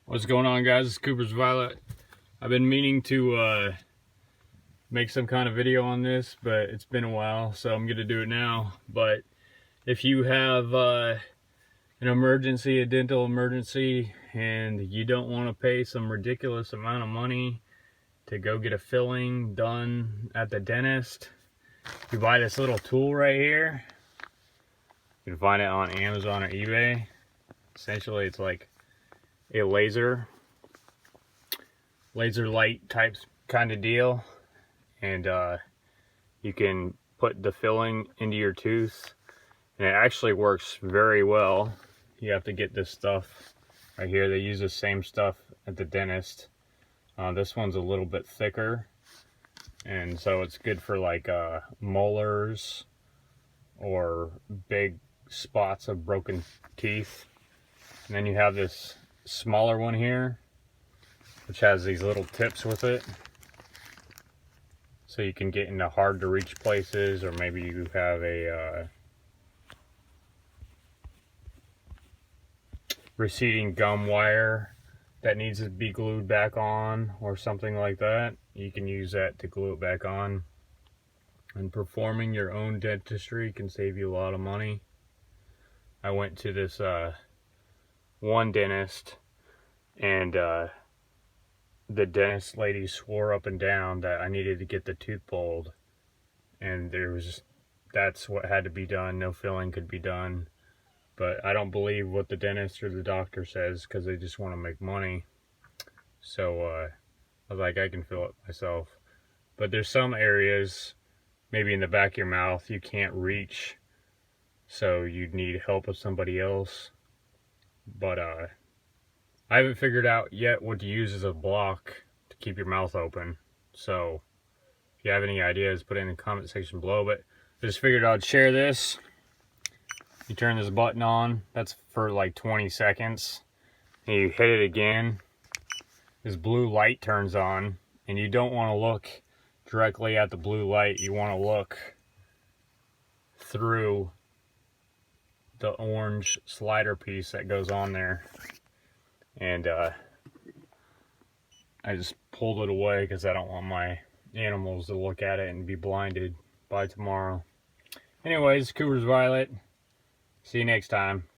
What's going on, guys? It's Cooper's Violet. I've been meaning to make some kind of video on this, but it's been a while, so I'm going to do it now. But if you have an emergency, a dental emergency, and you don't want to pay some ridiculous amount of money to go get a filling done at the dentist, you buy this little tool right here. You can find it on Amazon or eBay. Essentially, it's like a laser light type kind of deal, and you can put the filling into your tooth, and it actually works very well. You have to get this stuff right here. They use the same stuff at the dentist. This one's a little bit thicker, and so it's good for like molars or big spots of broken teeth. And then you have this smaller one here, which has these little tips with it, so you can get into hard to reach places, or maybe you have a receding gum wire that needs to be glued back on or something like that. You can use that to glue it back on, and performing your own dentistry can save you a lot of money. I went to this one dentist, and the dentist lady swore up and down that I needed to get the tooth pulled, and that's what had to be done. No filling could be done. But I don't believe what the dentist or the doctor says, because they just want to make money. So I was like, I can fill it myself. But there's some areas, maybe in the back of your mouth, you can't reach, so you'd need help with somebody else. But I haven't figured out yet what to use as a block to keep your mouth open. So if you have any ideas, put it in the comment section below. But I just figured I'd share this. You turn this button on, that's for like 20 seconds. And you hit it again, this blue light turns on, and you don't want to look directly at the blue light. You want to look through the orange slider piece that goes on there. And I just pulled it away because I don't want my animals to look at it and be blinded by tomorrow. Anyways, Cooper's Violet. See you next time.